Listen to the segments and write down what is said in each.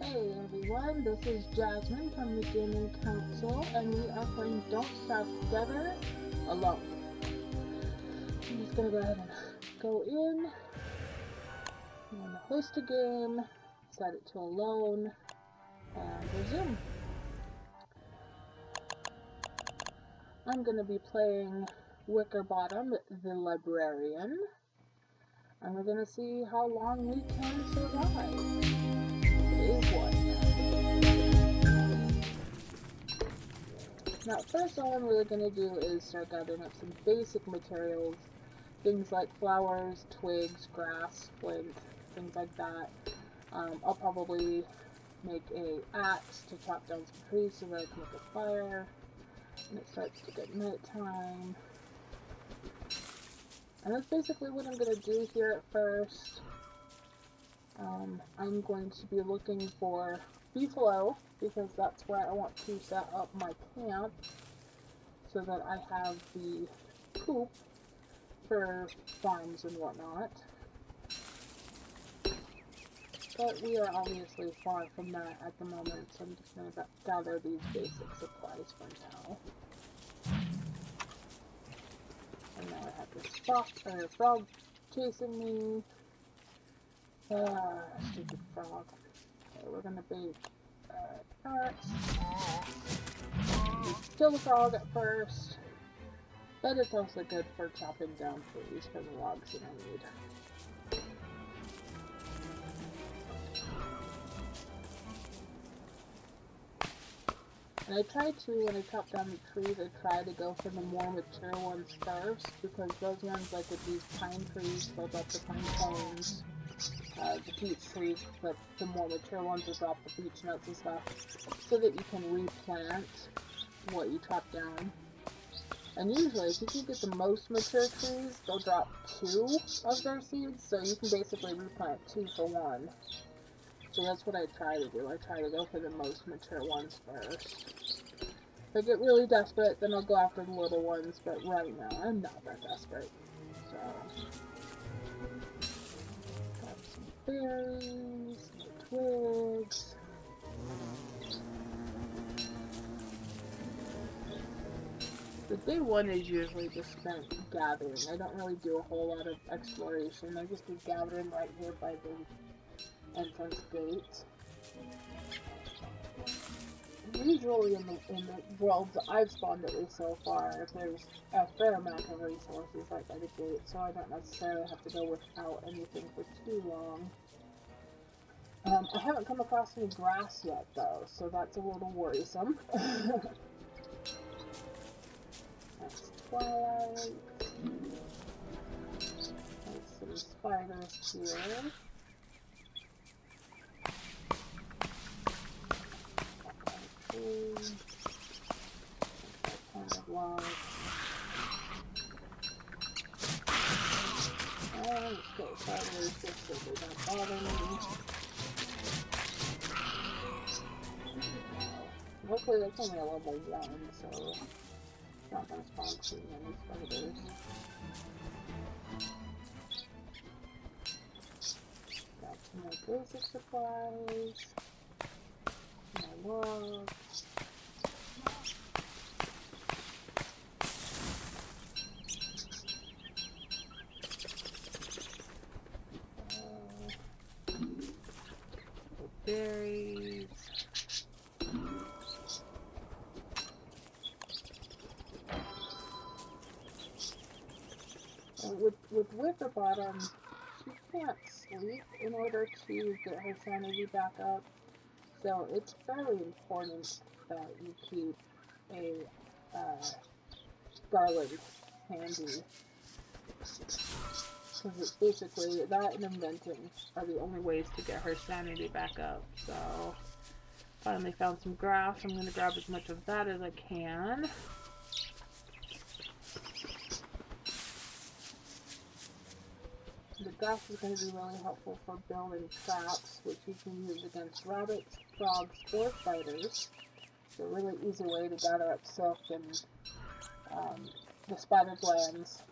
Hey everyone, this is Jasmine from the Gaming Council, and we are playing Don't Starve Together alone. I'm just gonna go ahead and go in, and host a game, set it to alone, and resume. I'm gonna be playing Wickerbottom, the Librarian, and we're gonna see how long we can survive. Day 1. Now, first all I'm really going to do is start gathering up some basic materials, things like flowers, twigs, grass, flint, things like that. I'll probably make a axe to chop down some trees so that I can make a fire, and it starts to get nighttime. And that's basically what I'm going to do here at first. I'm going to be looking for Beefalo, because that's where I want to set up my camp, so that I have the coop for farms and whatnot. But we are obviously far from that at the moment, so I'm just going to gather these basic supplies for now. And now I have this frog chasing me. Stupid frog. Okay, we're going to bake carrots. Kill the frog at first. But it's also good for chopping down trees for the logs that I need. And I try to, when I chop down the trees, I try to go for the more mature ones first, because those ones, like with these pine trees, build up the pine cones. The peach trees, the more mature ones will drop the beech nuts and stuff, so that you can replant what you chop down. And usually, if you can get the most mature trees, they'll drop 2 of their seeds, so you can basically replant 2 for 1. So that's what I try to do. I try to go for the most mature ones first. If I get really desperate, then I'll go after the little ones, but right now, I'm not that desperate. So, got some berries, some twigs. The day 1 is usually just spent gathering. I don't really do a whole lot of exploration. I just do gathering right here by the entrance gate. Usually in the worlds that I've spawned, at least so far, there's a fair amount of resources right by the gate, so I don't necessarily have to go without anything for too long. I haven't come across any grass yet, though, so that's a little worrisome. That's Twilight. There's some spiders here. Kind of long. Let's go sideways just so they don't bother me. Hopefully that's only a level 1, so it's not going to spawn too many spiders. Got some more basic supplies. My logs. Berries. With Wickerbottom, she can't sleep in order to get her sanity back up, so it's very important that you keep a garland handy, because it's basically that and inventing are the only ways to get her sanity back up. So finally found some grass. I'm going to grab as much of that as I can. The grass is going to be really helpful for building traps, which you can use against rabbits, frogs, or spiders. It's a really easy way to gather up silk and the spider glands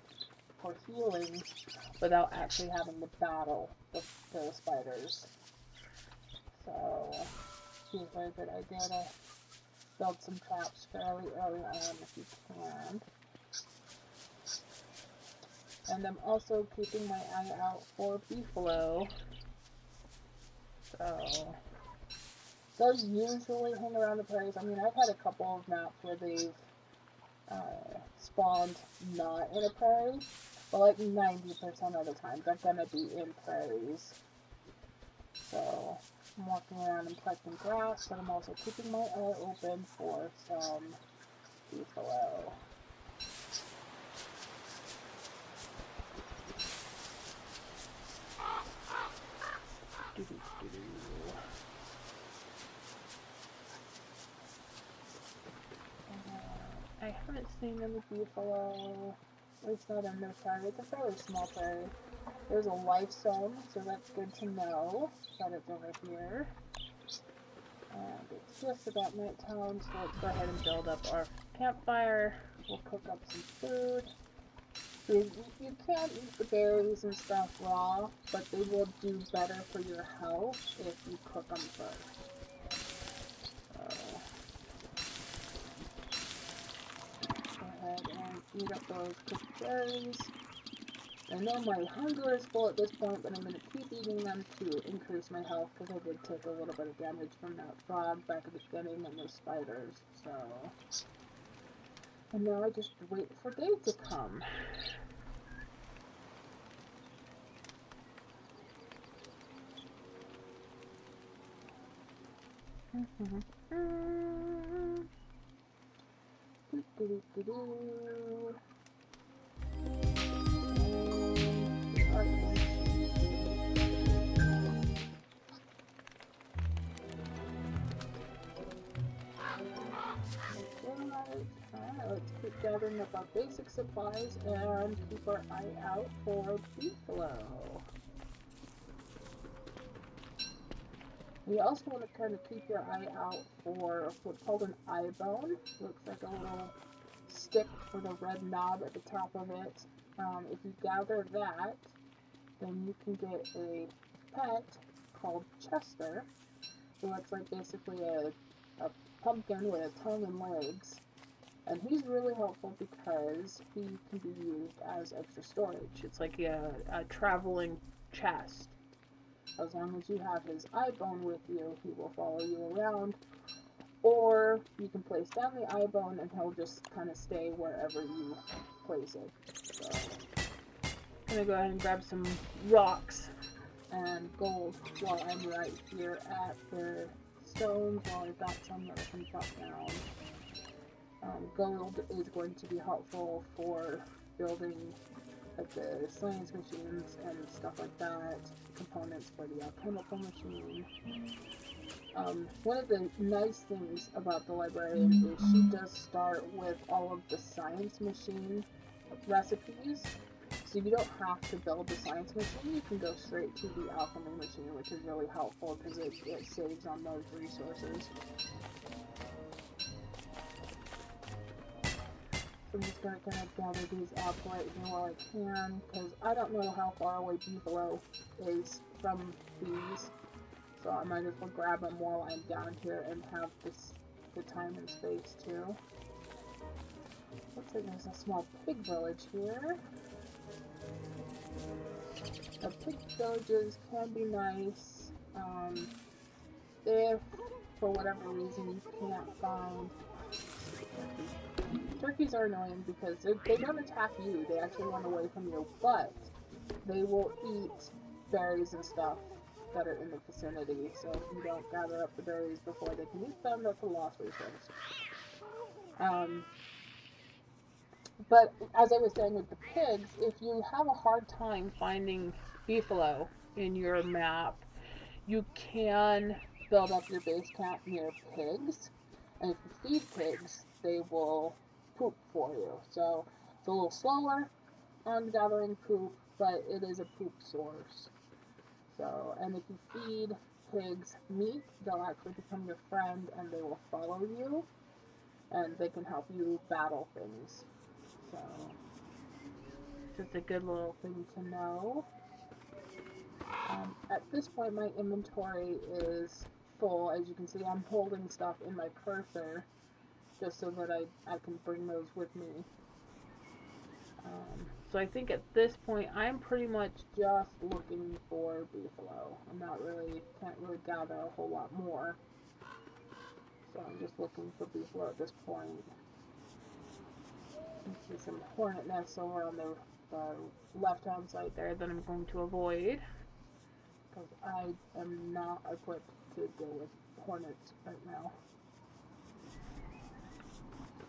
for healing without actually having to battle the spiders. So, it's a very good idea to build some traps fairly early on if you can. And I'm also keeping my eye out for beefalo. So, those usually hang around the prairies. I mean, I've had a couple of maps where they've spawned not in a prairie, but like 90% of the time they're gonna be in prairies. So I'm walking around and collecting grass, but I'm also keeping my eye open for some beefalo. I haven't seen any beefalo. It's not in this prairie. It's a fairly small prairie. There's a life zone, so that's good to know that it's over here. And it's just about nighttime, so let's go ahead and build up our campfire. We'll cook up some food. You can eat the berries and stuff raw, but they will do better for your health if you cook them first. Go ahead and eat up those cooked berries. I know my hunger is full at this point, but I'm going to keep eating them to increase my health because I did take a little bit of damage from that frog back at the beginning and those spiders. So, and now I just wait for day to come. Alright, let's keep gathering up our basic supplies and keep our eye out for beefalo. You also want to kind of keep your eye out for what's called an eye bone. Looks like a little stick with a red knob at the top of it. If you gather that, then you can get a pet called Chester. He looks like basically a pumpkin with a tongue and legs. And he's really helpful because he can be used as extra storage. It's like a traveling chest. As long as you have his eye bone with you, he will follow you around. Or you can place down the eye bone and he'll just kind of stay wherever you place it. So, I'm going to go ahead and grab some rocks and gold while I'm right here at the stones. While I've got some that I can chop down. Gold is going to be helpful for building like the science machines and stuff like that, components for the alchemical machine. One of the nice things about the librarian is she does start with all of the science machine recipes, so you don't have to build the science machine, you can go straight to the alchemy machine, which is really helpful because it saves on those resources. I'm just going to kind of gather these up right here while I can, because I don't know how far away beefalo is from these, so I might as well grab them while I'm down here and have the time and space too. Looks like there's a small pig village here. The pig villages can be nice if, for whatever reason, you can't find turkeys are annoying because they don't attack you, they actually run away from you, but they will eat berries and stuff that are in the vicinity, so if you don't gather up the berries before they can eat them, that's a lost resource. But as I was saying with the pigs, if you have a hard time finding beefalo in your map, you can build up your base camp near pigs, and if you feed pigs, they will poop for you. So it's a little slower on gathering poop, but it is a poop source. So, and if you feed pigs meat, they'll actually become your friend and they will follow you, and they can help you battle things. So, just a good little thing to know. At this point, my inventory is full. As you can see, I'm holding stuff in my cursor just so that I can bring those with me. So I think at this point, I'm pretty much just looking for beefalo. Can't really gather a whole lot more. So I'm just looking for beefalo at this point. I see some hornet nests over on the left-hand side there that I'm going to avoid, because I am not equipped to deal with hornets right now.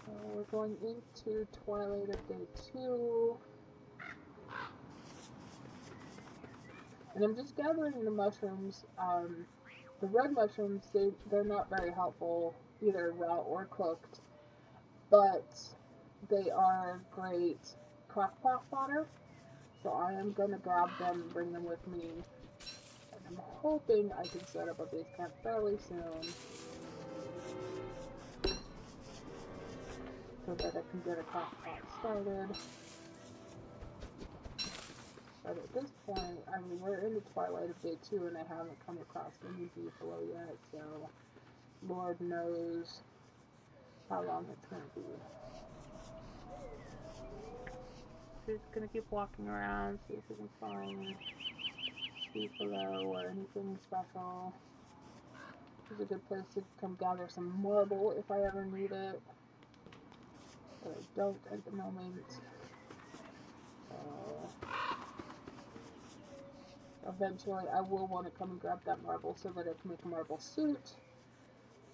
So we're going into twilight of day 2. And I'm just gathering the mushrooms. The red mushrooms, they're not very helpful, either raw or cooked, but they are great crockpot fodder. So I am going to grab them and bring them with me. And I'm hoping I can set up a base camp fairly soon, so that I can get a crockpot started. But at this point, I mean, we're in the twilight of day 2 and I haven't come across any beefalo yet, so Lord knows how long it's going to be. We're just going to keep walking around, see if we can find beefalo or anything special. This is a good place to come gather some marble if I ever need it, but I don't at the moment. Eventually I will want to come and grab that marble so that I can make a marble suit.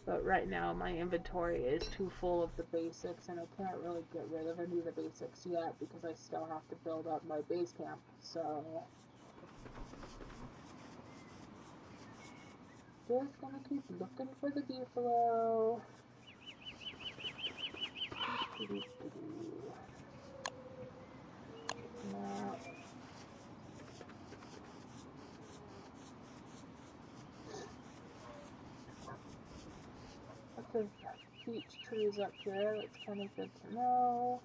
But right now my inventory is too full of the basics and I can't really get rid of any of the basics yet because I still have to build up my base camp. So just gonna keep looking for the beefalo. Map. There's peach trees up here, that's kind of good to know.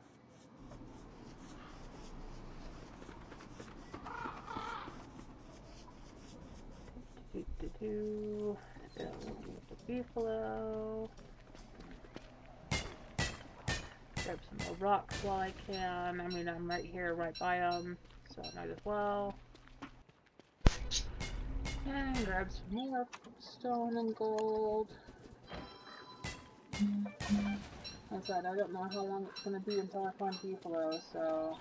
The beefalo. Grab some more rocks while I can. I mean, I'm right here, right by them, so I might as well. And grab some more stone and gold. Like I said, I don't know how long it's going to be until I find beefalo, so...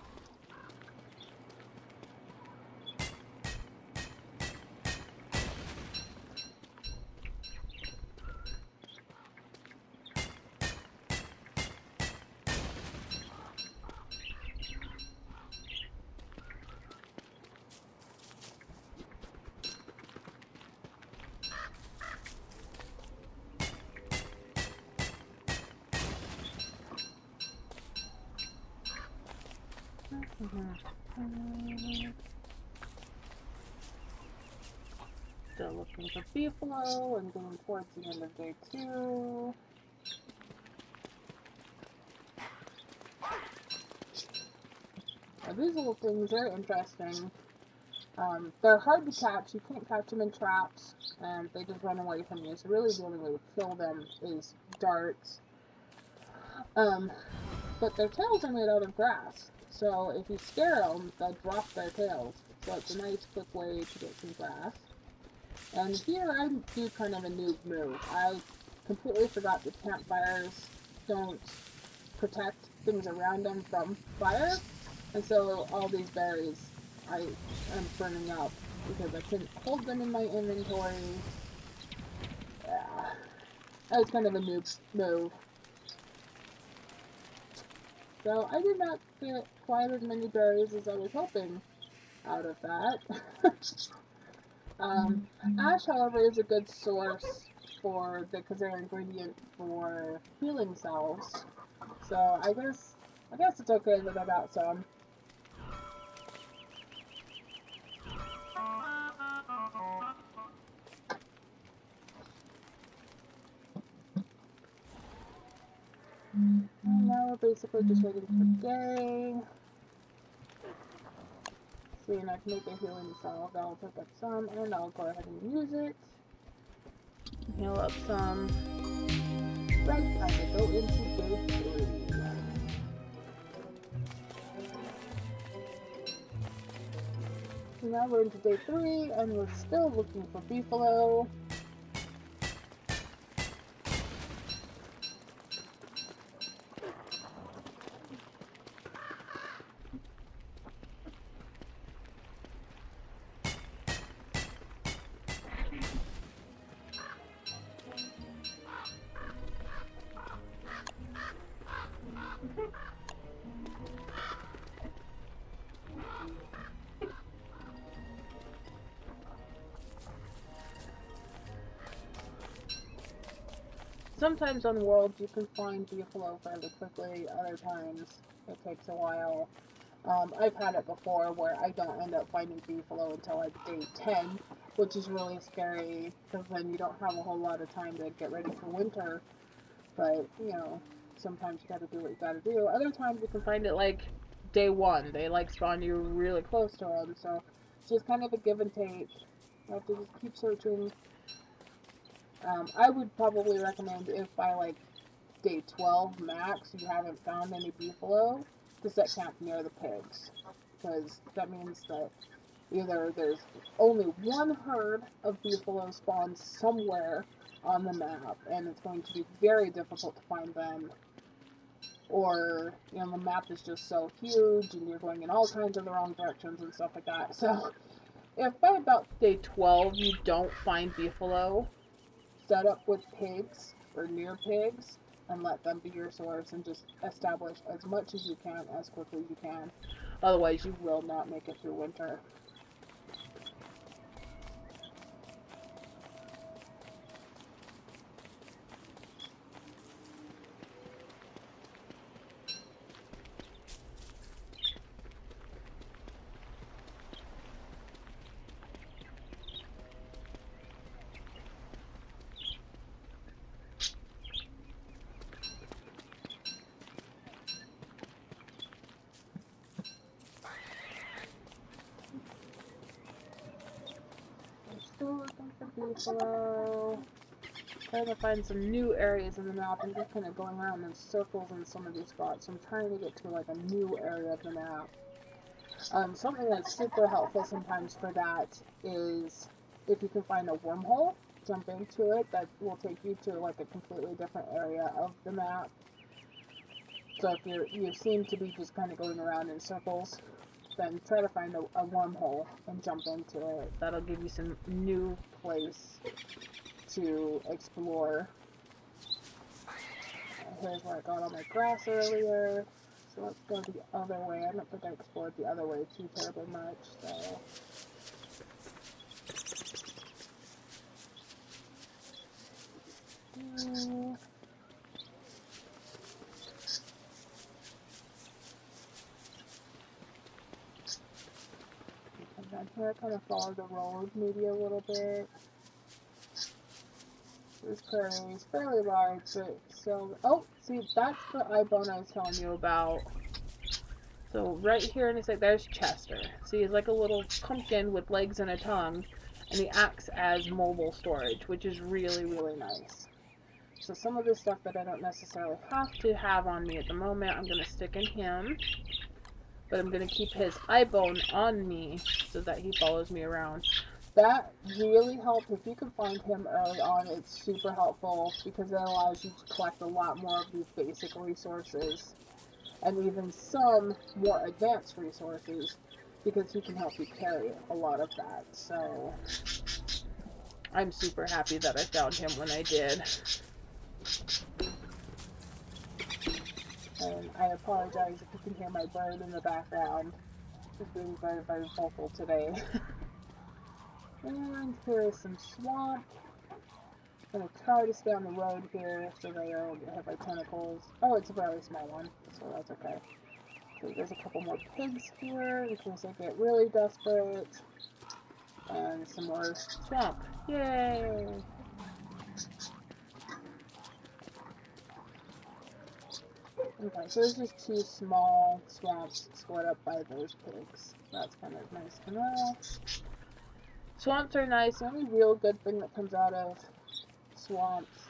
Still looking for beefalo and getting towards the end of day 2. Now, these little things are interesting. They're hard to catch. You can't catch them in traps, and they just run away from you. So really the only way to kill them is darts. But their tails are made out of grass. So if you scare them, they'll drop their tails. So it's a nice quick way to get some grass. And here I do kind of a noob move. I completely forgot that campfires don't protect things around them from fire. And so all these berries I am burning up because I couldn't hold them in my inventory. Yeah. That was kind of a noob move. So I did not get quite as many berries as I was hoping out of that. Ash, however, is a good source because they're an ingredient for healing cells. So I guess it's okay that I got some. And now we're basically just waiting for day. See and I can make a healing salve. I'll pick up some and I'll go ahead and use it. Heal up some. Right, time to go into day 3. So now we're into day 3 and we're still looking for beefalo. Sometimes on Worlds you can find beefalo fairly quickly, other times it takes a while. I've had it before where I don't end up finding beefalo until like day 10, which is really scary because then you don't have a whole lot of time to get ready for winter. But, you know, sometimes you gotta do what you gotta do. Other times you can find it like day 1. They like spawn you really close to them, so it's just kind of a give and take. You have to just keep searching. I would probably recommend if by like day 12 max you haven't found any beefalo to set camp near the pigs, because that means that either there's only one herd of beefalo spawned somewhere on the map and it's going to be very difficult to find them, or you know the map is just so huge and you're going in all kinds of the wrong directions and stuff like that. So if by about day 12 you don't find beefalo, set up with pigs or near pigs and let them be your source and just establish as much as you can as quickly as you can. Otherwise you will not make it through winter. Still looking for beefalo. Trying to find some new areas in the map. I'm just kind of going around in circles in some of these spots. I'm trying to get to like a new area of the map. Something that's super helpful sometimes for that is if you can find a wormhole, jump into it. That will take you to like a completely different area of the map. So if you seem to be just kind of going around in circles, then try to find a wormhole and jump into it. That'll give you some new place to explore. Here's where I got all my grass earlier. So let's go the other way. I don't think I explored the other way too terribly much, so. Come down here, kind of follow the road maybe a little bit. This prairie is fairly large, but still. Oh, see, that's the eye bone I was telling you about. So right here in a sec, there's Chester. See, he's like a little pumpkin with legs and a tongue, and he acts as mobile storage, which is really, really nice. So some of the stuff that I don't necessarily have to have on me at the moment, I'm going to stick in him. But I'm going to keep his eye bone on me so that he follows me around. That really helps. If you can find him early on, it's super helpful because it allows you to collect a lot more of these basic resources and even some more advanced resources because he can help you carry a lot of that. So I'm super happy that I found him when I did. And I apologize if you can hear my bird in the background. He's being very, very vocal today. And here is some swamp. I'm going to try to stay on the road here so that I don't get hit by tentacles. Oh, it's a very small one, so that's okay. So there's a couple more pigs here in case I get really desperate. And some more swamp. Yay! Okay, so there's just 2 small swamps split up by those pigs. That's kind of nice to know. Swamps are nice. The only real good thing that comes out of swamps,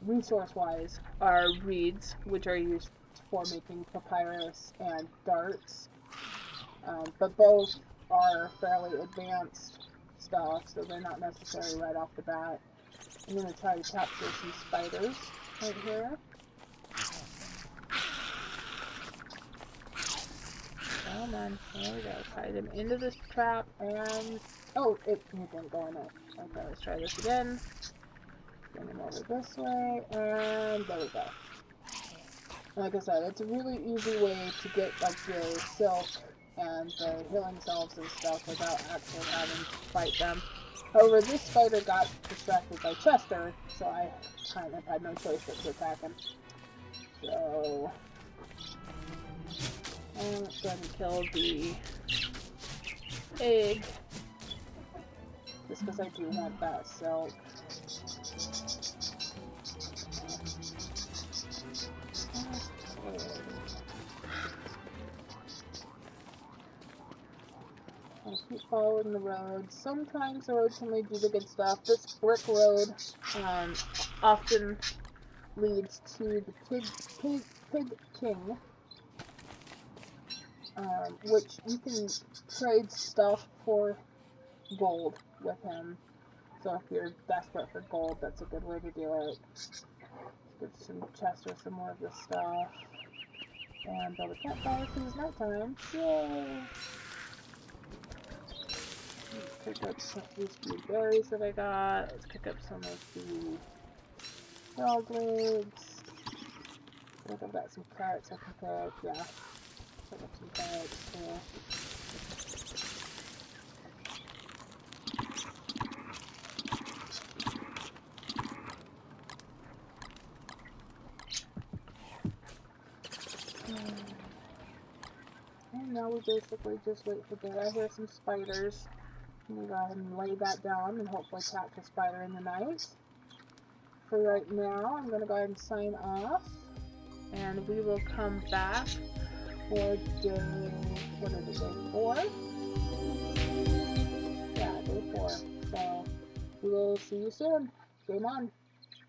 resource-wise, are reeds, which are used for making papyrus and darts. But both are fairly advanced stuff, so they're not necessary right off the bat. I'm going to try to capture some spiders right here. Come on, there we go. Tie them into this trap, and... oh, it didn't go in it. Okay, let's try this again. Bring them over this way, and there we go. Like I said, it's a really easy way to get, like, the silk and the healing salves and stuff without actually having to fight them. However, this spider got distracted by Chester, so I kind of had no choice but to attack him. So... let's go ahead and kill the egg. Just because I do want that silk. I'll keep following the road. Sometimes the road can lead you to good stuff. This brick road often leads to the Pig King, which you can trade stuff for gold with him. So if you're desperate for gold, that's a good way to do it. Get some chests or some more of this stuff. And build a campfire because it's nighttime. Yay! Let's pick up some of these few berries that I got. Let's pick up some of the dog legs. I think I've got some carrots I can pick. Yeah. Pick up some carrots too. And now we basically just wait for day. I hear some spiders. I'm gonna go ahead and lay that down and hopefully catch a spider in the night. For right now, I'm gonna go ahead and sign off. And we will come back for day, what is it, day 4? Yeah, day 4. So, we will see you soon. Game on.